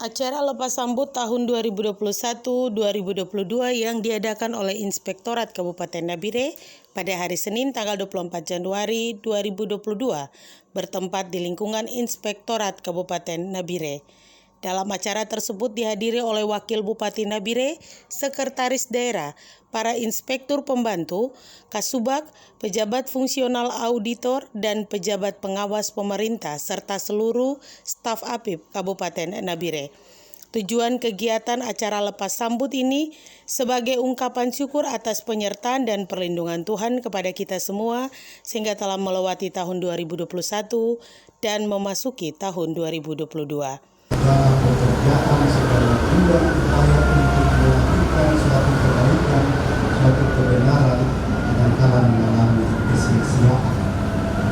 Acara lepas sambut tahun 2021-2022 yang diadakan oleh Inspektorat Kabupaten Nabire pada hari Senin tanggal 24 Januari 2022 bertempat di lingkungan Inspektorat Kabupaten Nabire. Dalam acara tersebut dihadiri oleh Wakil Bupati Nabire, Sekretaris Daerah, para inspektur pembantu, Kasubag, pejabat fungsional auditor, dan pejabat pengawas pemerintah, serta seluruh staf APIP Kabupaten Nabire. Tujuan kegiatan acara lepas sambut ini sebagai ungkapan syukur atas penyertaan dan perlindungan Tuhan kepada kita semua sehingga telah melewati tahun 2021 dan memasuki tahun 2022. Dalam pekerjaan segala juga upaya untuk melakukan suatu kebaikan, suatu kebenaran, kadangkala mengalami kesia-siaan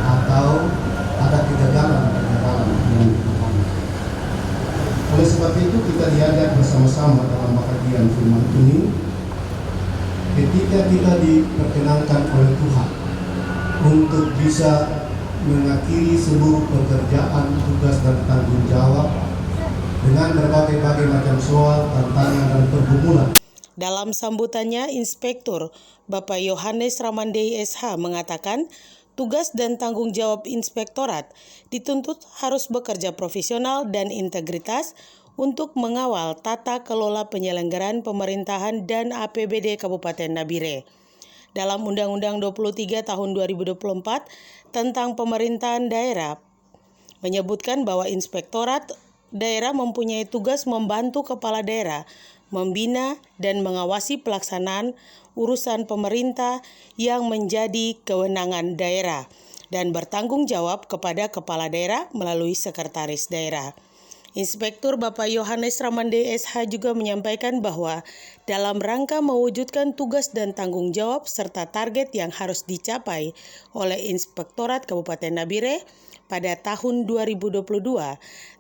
atau ada kegagalan dalam Tuhan. Oleh sebab itu kita diajak bersama-sama dalam bahagian firman ini, ketika kita diperkenankan oleh Tuhan untuk bisa mengakhiri seluruh pekerjaan, tugas dan tanggung jawab dengan berbagai macam soal, tantangan, dan pergumulan. Dalam sambutannya, Inspektur Bapak Yohanes Ramandei SH mengatakan, tugas dan tanggung jawab Inspektorat dituntut harus bekerja profesional dan integritas untuk mengawal tata kelola penyelenggaraan pemerintahan dan APBD Kabupaten Nabire. Dalam Undang-Undang 23 tahun 2024 tentang pemerintahan daerah menyebutkan bahwa Inspektorat Daerah mempunyai tugas membantu kepala daerah membina dan mengawasi pelaksanaan urusan pemerintah yang menjadi kewenangan daerah dan bertanggung jawab kepada kepala daerah melalui sekretaris daerah. Inspektur Bapak Yohanes Ramandei SH juga menyampaikan bahwa dalam rangka mewujudkan tugas dan tanggung jawab serta target yang harus dicapai oleh Inspektorat Kabupaten Nabire pada tahun 2022,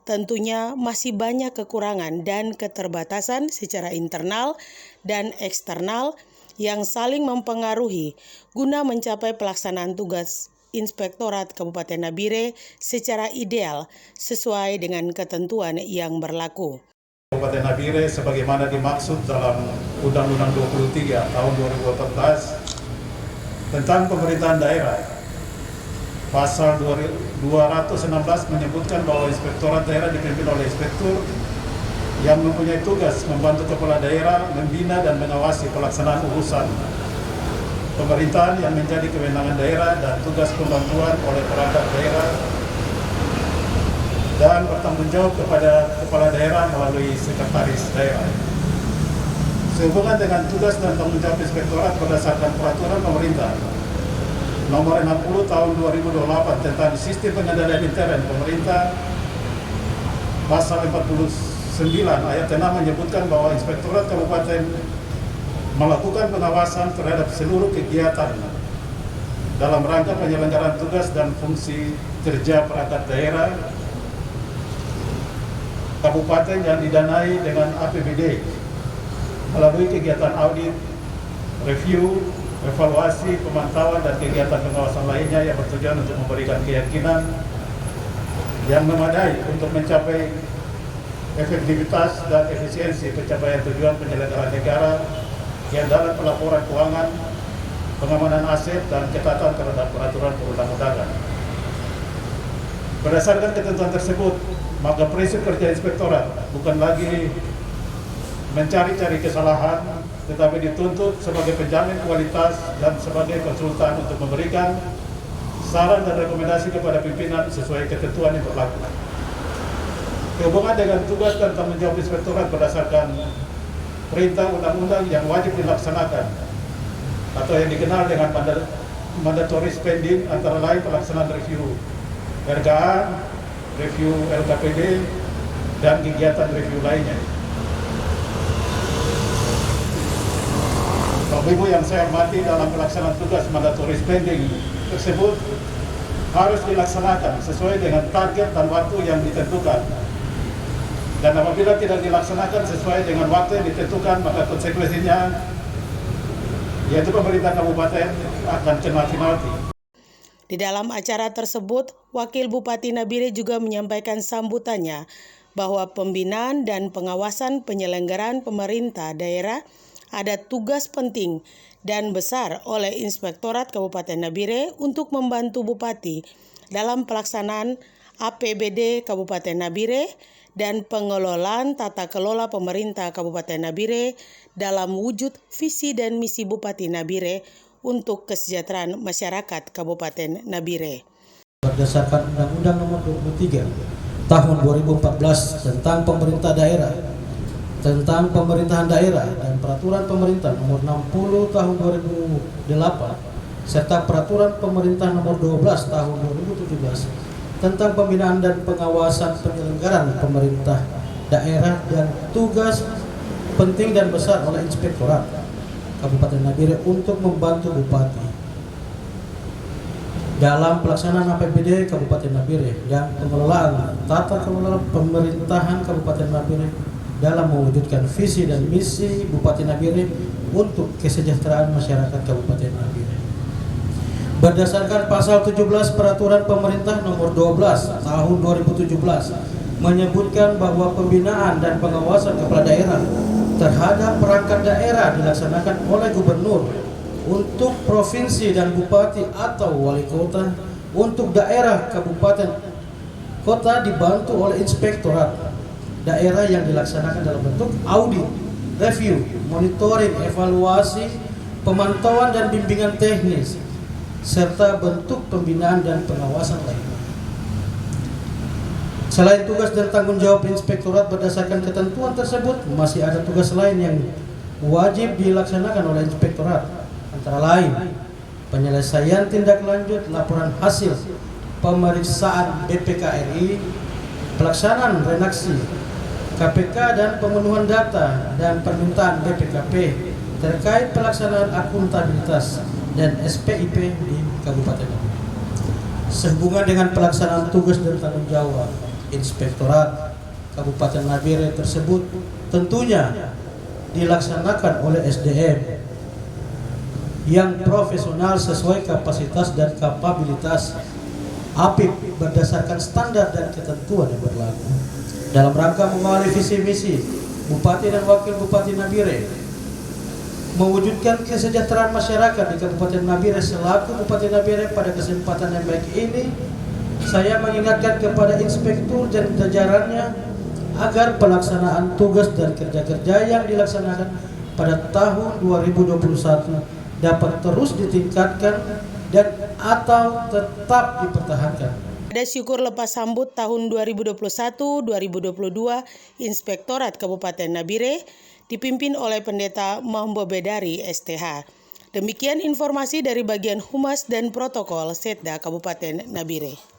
tentunya masih banyak kekurangan dan keterbatasan secara internal dan eksternal yang saling mempengaruhi guna mencapai pelaksanaan tugas Inspektorat Kabupaten Nabire secara ideal sesuai dengan ketentuan yang berlaku. Kabupaten Nabire sebagaimana dimaksud dalam Undang-Undang 23 tahun 2014 tentang pemerintahan daerah. Pasal 216 menyebutkan bahwa Inspektorat Daerah dipimpin oleh inspektur yang mempunyai tugas membantu kepala daerah membina dan mengawasi pelaksanaan urusan pemerintahan yang menjadi kewenangan daerah dan tugas pembantuan oleh perangkat daerah dan bertanggung jawab kepada kepala daerah melalui sekretaris daerah. Sehubungan dengan tugas dan tanggung jawab Inspektorat berdasarkan peraturan pemerintah Nomor 60 tahun 2028 tentang sistem pengendalian intern pemerintah, pasal 49 ayat 6 menyebutkan bahwa Inspektorat Kabupaten melakukan pengawasan terhadap seluruh kegiatan dalam rangka penyelenggaraan tugas dan fungsi kerja perangkat daerah kabupaten yang didanai dengan APBD melalui kegiatan audit, review, evaluasi, pemantauan, dan kegiatan pengawasan lainnya yang bertujuan untuk memberikan keyakinan yang memadai untuk mencapai efektivitas dan efisiensi pencapaian tujuan penyelenggaraan negara yang dalam pelaporan keuangan, pengamanan aset, dan ketatan terhadap peraturan perundang-undangan. Berdasarkan ketentuan tersebut, maka prinsip kerja Inspektorat bukan lagi mencari-cari kesalahan, tetapi dituntut sebagai penjamin kualitas dan sebagai konsultan untuk memberikan saran dan rekomendasi kepada pimpinan sesuai ketentuan yang berlaku. Sehubungan dengan tugas dan tanggung jawab Inspektorat berdasarkan perintah undang-undang yang wajib dilaksanakan atau yang dikenal dengan mandatory spending, antara lain pelaksanaan review RKA, review LKPD, dan kegiatan review lainnya. Bapak Ibu yang saya hormati, dalam pelaksanaan tugas mandatory spending tersebut harus dilaksanakan sesuai dengan target dan waktu yang ditentukan. Dan apabila tidak dilaksanakan sesuai dengan waktu yang ditentukan, maka konsekuensinya yaitu pemerintah kabupaten akan kena penalti. Di dalam acara tersebut, Wakil Bupati Nabire juga menyampaikan sambutannya bahwa pembinaan dan pengawasan penyelenggaraan pemerintah daerah ada tugas penting dan besar oleh Inspektorat Kabupaten Nabire untuk membantu Bupati dalam pelaksanaan APBD Kabupaten Nabire dan pengelolaan tata kelola pemerintah Kabupaten Nabire dalam wujud visi dan misi Bupati Nabire untuk kesejahteraan masyarakat Kabupaten Nabire. Berdasarkan Undang-Undang Nomor 23 Tahun 2014 tentang pemerintah daerah, tentang pemerintahan daerah dan Peraturan Pemerintah Nomor 60 Tahun 2008 serta Peraturan Pemerintah Nomor 12 Tahun 2017 tentang pembinaan dan pengawasan penyelenggaraan pemerintah daerah dan tugas penting dan besar oleh Inspektorat Kabupaten Nabire untuk membantu Bupati dalam pelaksanaan APBD Kabupaten Nabire dan pengelolaan tata kelola pemerintahan Kabupaten Nabire dalam mewujudkan visi dan misi Bupati Nabire untuk kesejahteraan masyarakat Kabupaten Nabire. Berdasarkan pasal 17 Peraturan Pemerintah Nomor 12 Tahun 2017 menyebutkan bahwa pembinaan dan pengawasan kepala daerah terhadap perangkat daerah dilaksanakan oleh gubernur untuk provinsi dan bupati atau wali kota. Untuk daerah kabupaten kota dibantu oleh inspektorat daerah yang dilaksanakan dalam bentuk audit, review, monitoring, evaluasi, pemantauan dan bimbingan teknis serta bentuk pembinaan dan pengawasan lainnya. Selain tugas dan tanggung jawab inspektorat berdasarkan ketentuan tersebut, masih ada tugas lain yang wajib dilaksanakan oleh inspektorat, antara lain penyelesaian tindak lanjut laporan hasil pemeriksaan BPKRI, pelaksanaan redaksi KPK dan pemenuhan data dan permintaan BPKP terkait pelaksanaan akuntabilitas dan SPIP di Kabupaten Nabire. Sehubungan dengan pelaksanaan tugas dan tanggung jawab Inspektorat Kabupaten Nabire tersebut tentunya dilaksanakan oleh SDM yang profesional sesuai kapasitas dan kapabilitas APIP berdasarkan standar dan ketentuan yang berlaku dalam rangka mengawali visi misi Bupati dan Wakil Bupati Nabire mewujudkan kesejahteraan masyarakat di Kabupaten Nabire. Selaku Bupati Nabire, pada kesempatan yang baik ini saya mengingatkan kepada inspektur dan jajarannya agar pelaksanaan tugas dan kerja-kerja yang dilaksanakan pada tahun 2021 dapat terus ditingkatkan dan atau tetap dipertahankan. Ada syukur lepas sambut tahun 2021-2022 Inspektorat Kabupaten Nabire dipimpin oleh Pendeta Mambo Bedari STH. Demikian informasi dari bagian Humas dan Protokol Setda Kabupaten Nabire.